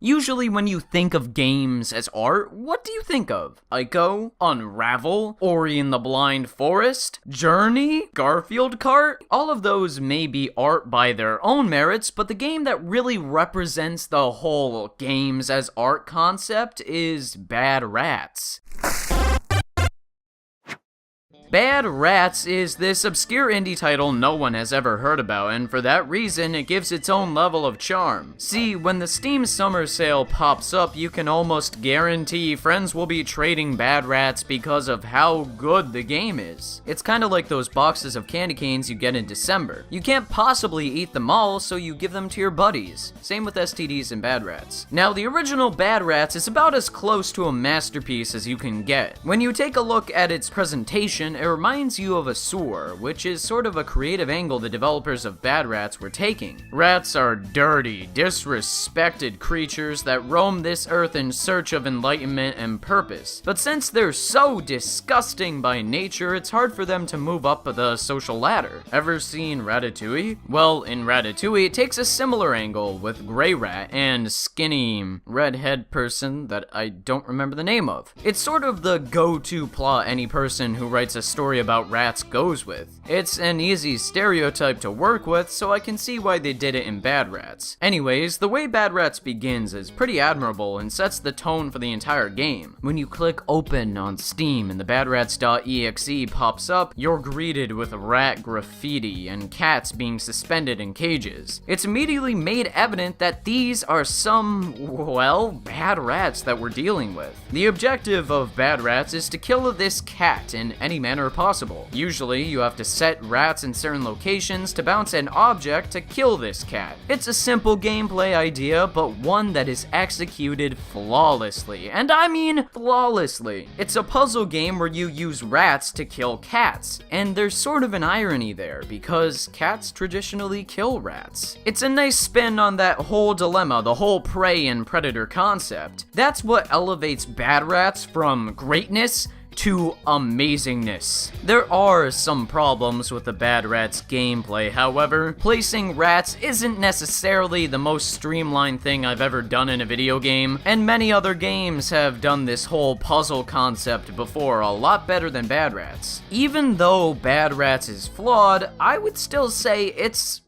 Usually when you think of games as art, what do you think of? Ico? Unravel? Ori and the Blind Forest? Journey? Garfield Kart? All of those may be art by their own merits, but the game that really represents the whole games as art concept is Bad Rats. Bad Rats is this obscure indie title no one has ever heard about, and for that reason, it gives its own level of charm. See, when the Steam Summer Sale pops up, you can almost guarantee friends will be trading Bad Rats because of how good the game is. It's kinda like those boxes of candy canes you get in December. You can't possibly eat them all, so you give them to your buddies. Same with STDs and Bad Rats. Now, the original Bad Rats is about as close to a masterpiece as you can get. When you take a look at its presentation, it reminds you of a sewer, which is sort of a creative angle the developers of Bad Rats were taking. Rats are dirty, disrespected creatures that roam this earth in search of enlightenment and purpose. But since they're so disgusting by nature, it's hard for them to move up the social ladder. Ever seen Ratatouille? Well, in Ratatouille, it takes a similar angle with Grey Rat and skinny redhead person that I don't remember the name of. It's sort of the go-to plot any person who writes a story about rats goes with. It's an easy stereotype to work with, so I can see why they did it in Bad Rats. Anyways, the way Bad Rats begins is pretty admirable and sets the tone for the entire game. When you click open on Steam and the badrats.exe pops up, you're greeted with rat graffiti and cats being suspended in cages. It's immediately made evident that these are some, well, bad rats that we're dealing with. The objective of Bad Rats is to kill this cat in any manner possible. Usually, you have to set rats in certain locations to bounce an object to kill this cat. It's a simple gameplay idea, but one that is executed flawlessly. And I mean flawlessly. It's a puzzle game where you use rats to kill cats. And there's sort of an irony there, because cats traditionally kill rats. It's a nice spin on that whole dilemma, the whole prey and predator concept. That's what elevates Bad Rats from greatness to amazingness. There are some problems with the Bad Rats gameplay, however. Placing rats isn't necessarily the most streamlined thing I've ever done in a video game, and many other games have done this whole puzzle concept before a lot better than Bad Rats. Even though Bad Rats is flawed, I would still say it's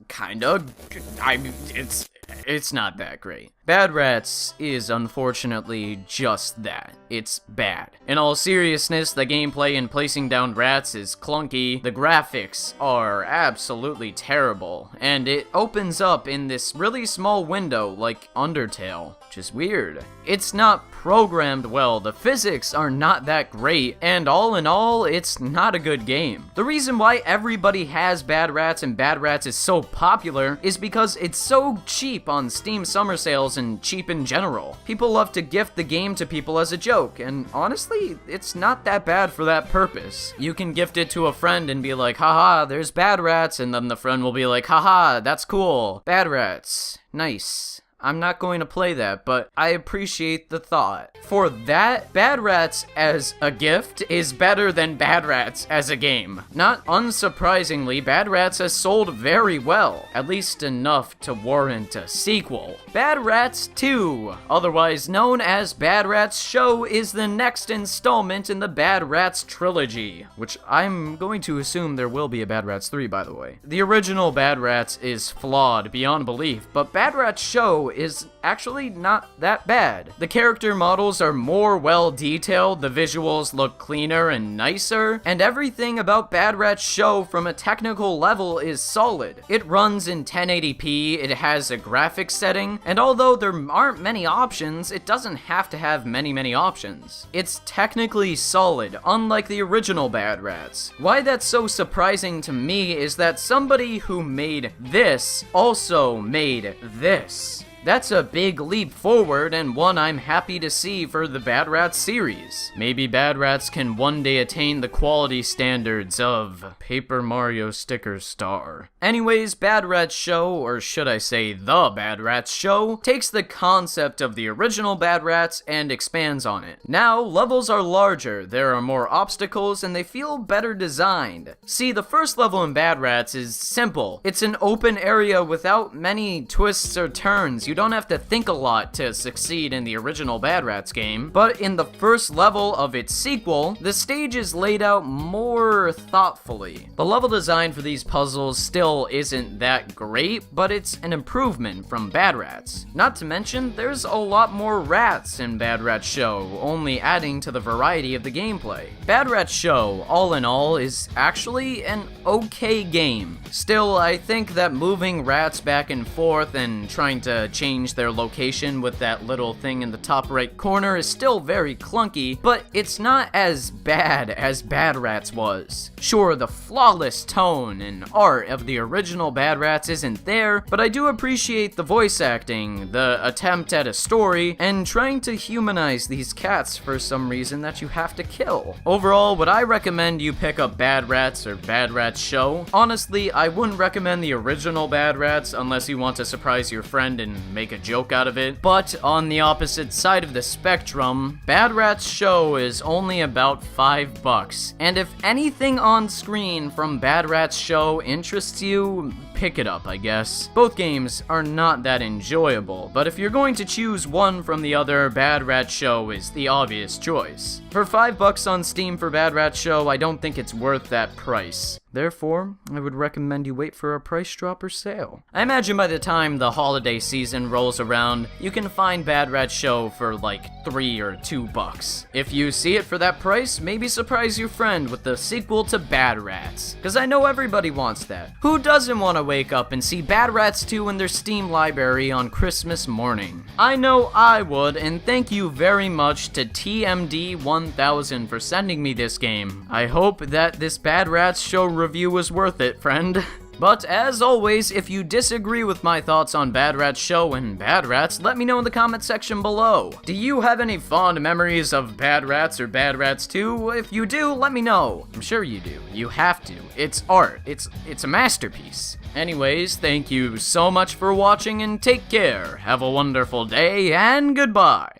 it's not that great. Bad Rats is unfortunately just that. It's bad. In all seriousness, the gameplay in placing down rats is clunky, the graphics are absolutely terrible, and it opens up in this really small window like Undertale, which is weird. It's not programmed well, the physics are not that great, and all in all, it's not a good game. The reason why everybody has Bad Rats and Bad Rats is so popular is because it's so cheap on Steam Summer Sales and cheap in general. People love to gift the game to people as a joke, and honestly, it's not that bad for that purpose. You can gift it to a friend and be like, haha, there's Bad Rats, and then the friend will be like, haha, that's cool. Bad Rats. Nice. I'm not going to play that, but I appreciate the thought. For that, Bad Rats as a gift is better than Bad Rats as a game. Not unsurprisingly, Bad Rats has sold very well, at least enough to warrant a sequel. Bad Rats 2, otherwise known as Bad Rats Show, is the next installment in the Bad Rats trilogy, which I'm going to assume there will be a Bad Rats 3, by the way. The original Bad Rats is flawed beyond belief, but Bad Rats Show is actually not that bad. The character models are more well detailed, the visuals look cleaner and nicer, and everything about Bad Rats Show from a technical level is solid. It runs in 1080p, it has a graphics setting, and although there aren't many options, it doesn't have to have many options. It's technically solid, unlike the original Bad Rats. Why that's so surprising to me is that somebody who made this also made this. That's a big leap forward, and one I'm happy to see for the Bad Rats series. Maybe Bad Rats can one day attain the quality standards of Paper Mario Sticker Star. Anyways, Bad Rats Show, or should I say The Bad Rats Show, takes the concept of the original Bad Rats and expands on it. Now, levels are larger, there are more obstacles, and they feel better designed. See, the first level in Bad Rats is simple. It's an open area without many twists or turns. You don't have to think a lot to succeed in the original Bad Rats game, but in the first level of its sequel, the stage is laid out more thoughtfully. The level design for these puzzles still isn't that great, but it's an improvement from Bad Rats. Not to mention, there's a lot more rats in Bad Rats Show, only adding to the variety of the gameplay. Bad Rats Show, all in all, is actually an okay game. Still, I think that moving rats back and forth and trying to change their location with that little thing in the top right corner is still very clunky, but it's not as bad as Bad Rats was. Sure, the flawless tone and art of the original Bad Rats isn't there, but I do appreciate the voice acting, the attempt at a story, and trying to humanize these cats for some reason that you have to kill. Overall, would I recommend you pick up Bad Rats or Bad Rats Show? Honestly, I wouldn't recommend the original Bad Rats unless you want to surprise your friend and make a joke out of it. But on the opposite side of the spectrum, Bad Rats Show is only about $5. And if anything on screen from Bad Rats Show interests you, pick it up, I guess. Both games are not that enjoyable, but if you're going to choose one from the other, Bad Rats Show is the obvious choice. For $5 on Steam for Bad Rats Show, I don't think it's worth that price. Therefore, I would recommend you wait for a price drop or sale. I imagine by the time the holiday season rolls around, you can find Bad Rats Show for like $3 or $2. If you see it for that price, maybe surprise your friend with the sequel to Bad Rats, because I know everybody wants that. Who doesn't want to wake up and see Bad Rats 2 in their Steam library on Christmas morning? I know I would, and thank you very much to TMD1000 for sending me this game. I hope that this Bad Rats Show review was worth it, friend. But as always, if you disagree with my thoughts on Bad Rats Show and Bad Rats, let me know in the comment section below. Do you have any fond memories of Bad Rats or Bad Rats 2? If you do, let me know. I'm sure you do. You have to. It's art. It's a masterpiece. Anyways, thank you so much for watching and take care. Have a wonderful day and goodbye.